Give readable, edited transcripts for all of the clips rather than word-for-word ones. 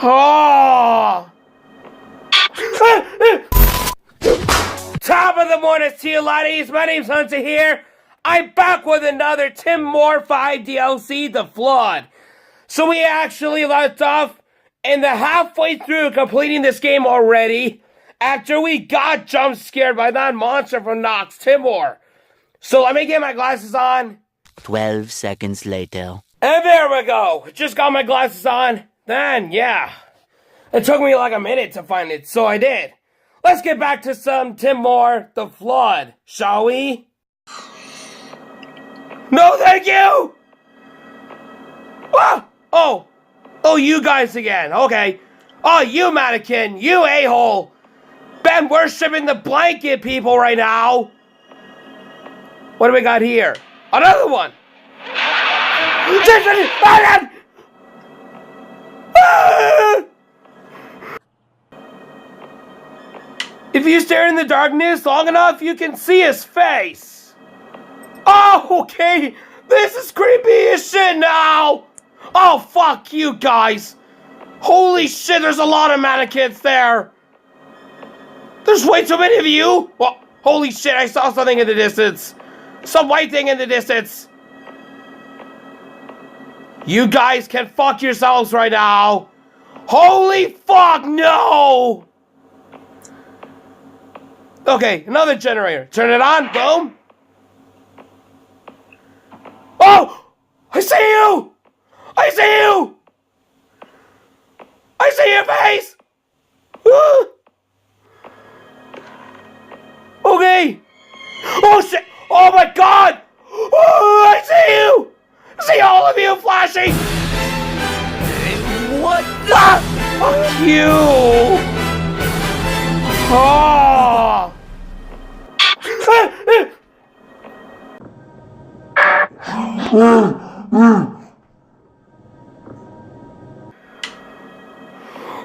Oh! Top of the morning to you, laddies. My name's Hunter here. I'm back with another Timore 5 DLC, The Flood. So we actually left off in the halfway through completing this game already after we got jump scared by that monster from Nox, Timore. So let me get my glasses on. 12 seconds later. And there we go. Just got my glasses on. Then, yeah. It took me like a minute to find it, so I did. Let's get back to some Timore, The Flood, shall we? No, thank you! Ah! Oh, you guys again, okay. Oh, you mannequin, you a-hole. Been worshipping the blanket people right now. What do we got here? Another one! If you stare in the darkness long enough, you can see his face. Oh, okay. This is creepy as shit now. Oh, fuck you guys. Holy shit, there's a lot of mannequins there. There's way too many of you. Well, holy shit, I saw something in the distance. Some white thing in the distance. You guys can fuck yourselves right now. Holy fuck, no! Okay, another generator. Turn it on, boom. Oh! I see you! I see you! I see your face! Okay. Oh shit! Oh my god! Oh, I see you! I see all of you flashing! What the? Ah, fuck you! Oh!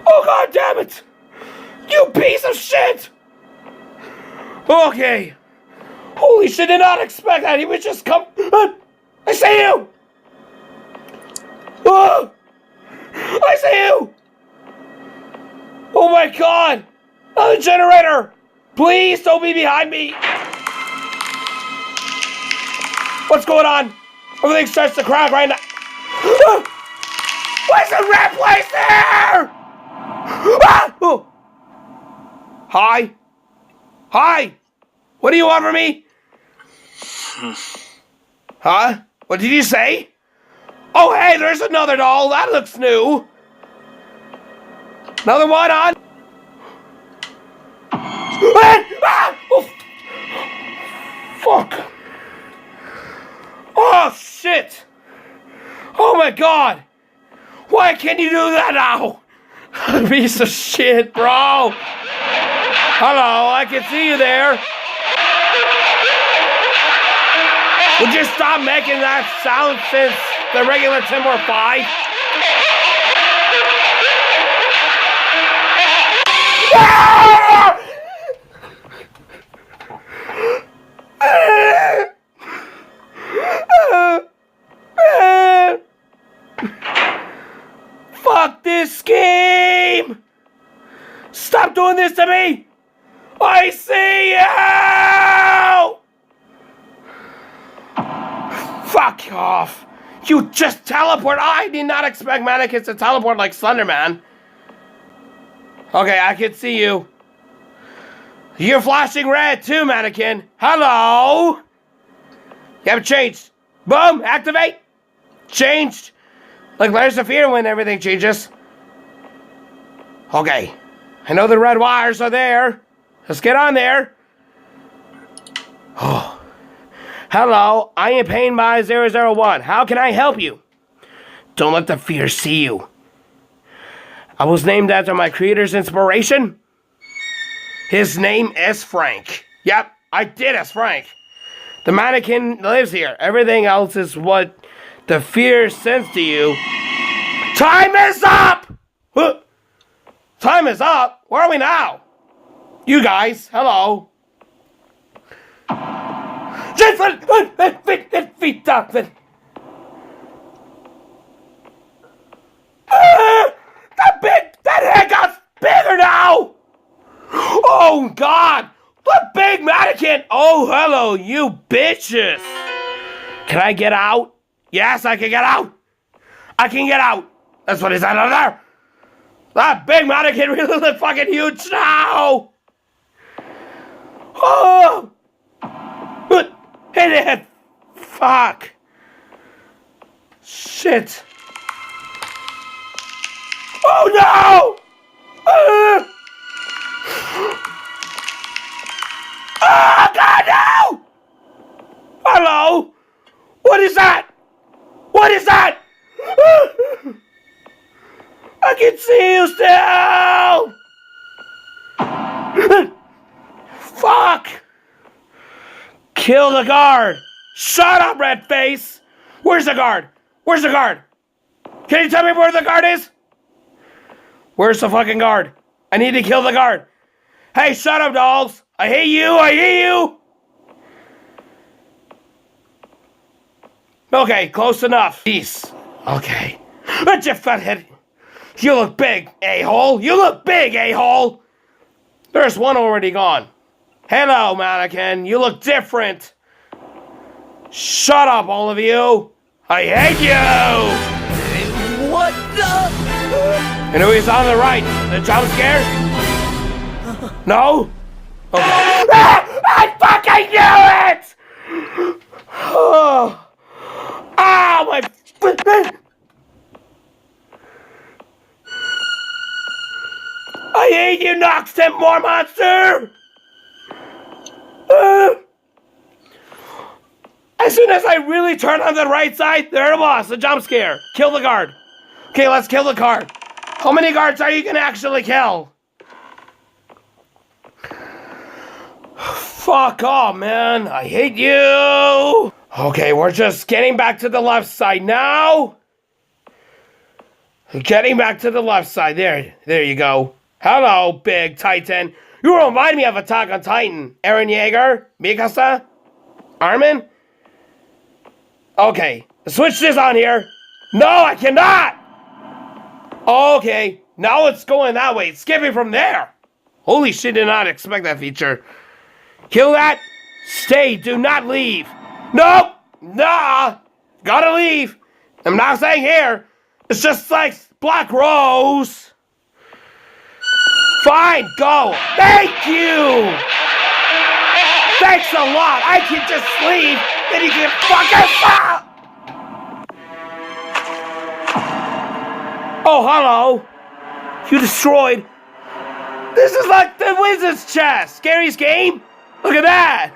Oh god damn it! You piece of shit! Okay. Holy shit, did not expect that. He would just come. I see you! Oh! I see you! Oh my god! Another generator! Please don't be behind me! What's going on? Everything starts to crack right now. What's the red place there? Ah! Oh. Hi? Hi? What do you want from me? Huh? What did you say? Oh, hey, there's another doll. That looks new. Another one on. Ah! Oh. Fuck. Oh, shit. Oh, my God. Why can't you do that now? Piece of shit, bro. Hello, I can see you there. Would you stop making that sound since the regular Timore 5? Fuck this game! Stop doing this to me! I see you! Fuck off! You just teleport! I did not expect mannequins to teleport like Slenderman. Okay, I can see you. You're flashing red too, mannequin. Hello? You haven't changed. Boom! Activate! Changed. Like Layers of Fear when everything changes. Okay. I know the red wires are there. Let's get on there. Oh. Hello, I am Pain by 001. How can I help you? Don't let the fear see you. I was named after my creator's inspiration. His name is Frank. Yep, I did as Frank. The mannequin lives here. Everything else is what the fear sends to you. Time is up! Huh? Time is up? Where are we now? You guys, hello. Feet up. That big Oh, God! The big mannequin! Oh, hello, you bitches! Can I get out? Yes, I can get out! I can get out! That's what he said over there! That big mannequin really look fucking huge now! Oh! Hit it! Fuck! Shit! Oh no! Oh God, no! Hello? What is that? What is that? I can see you still! Fuck! Kill the guard! Shut up, red face! Where's the guard? Where's the guard? Can you tell me where the guard is? Where's the fucking guard? I need to kill the guard. Hey, shut up, dolls! I hate you! I hate you! Okay, close enough. Peace. Okay. That's your fat head. You look big, a-hole. You look big, a-hole. There's one already gone. Hello, mannequin. You look different. Shut up, all of you. I hate you. What the? And who is on the right? The jump scare? No? Okay. I fucking knew it! Oh, my... I hate you, Nox Timore monster! As soon as I really turn on the right side, there it was, the jump scare. Kill the guard. Okay, let's kill the guard. How many guards are you gonna actually kill? Fuck off, man. I hate you. Okay, we're just getting back to the left side now. Getting back to the left side. There you go. Hello, big Titan. You remind me of Attack on Titan. Eren Yeager, Mikasa, Armin. Okay, switch this on here. No, I cannot. Okay, now it's going that way. It's skipping from there. Holy shit, did not expect that feature. Kill that. Stay, do not leave. Nope, nah, gotta leave. I'm not saying here. It's just like Black Rose. Fine, go. Thank you. Thanks a lot. I can just leave, then you can fucking stop. Oh, hello. You destroyed. This is like the Wizard's chest. Gary's game. Look at that.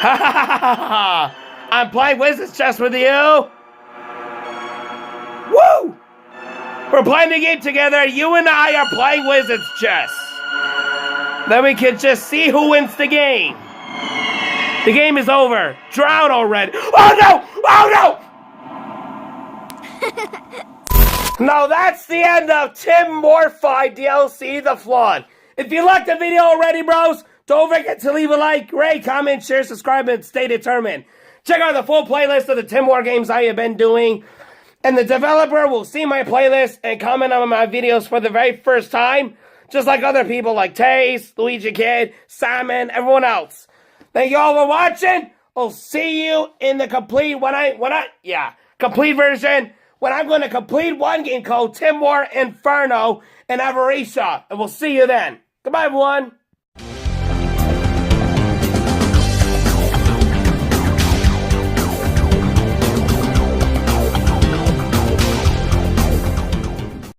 Ha ha ha ha ha. I'm playing Wizard's chess with you. Woo! We're playing the game together. You and I are playing Wizard's chess. Then we can just see who wins the game. The game is over. Drown already. Oh no! Oh no! No, that's the end of Timore 5 DLC The Flood. If you liked the video already, bros, don't forget to leave a like, rate, comment, share, subscribe, and stay determined. Check out the full playlist of the Timore games I have been doing. And the developer will see my playlist and comment on my videos for the very first time. Just like other people like Taze, Luigi Kid, Simon, everyone else. Thank you all for watching. I'll see you in the complete complete version. When I'm going to complete one game called Timore Inferno and Avarisha. And we'll see you then. Goodbye, everyone.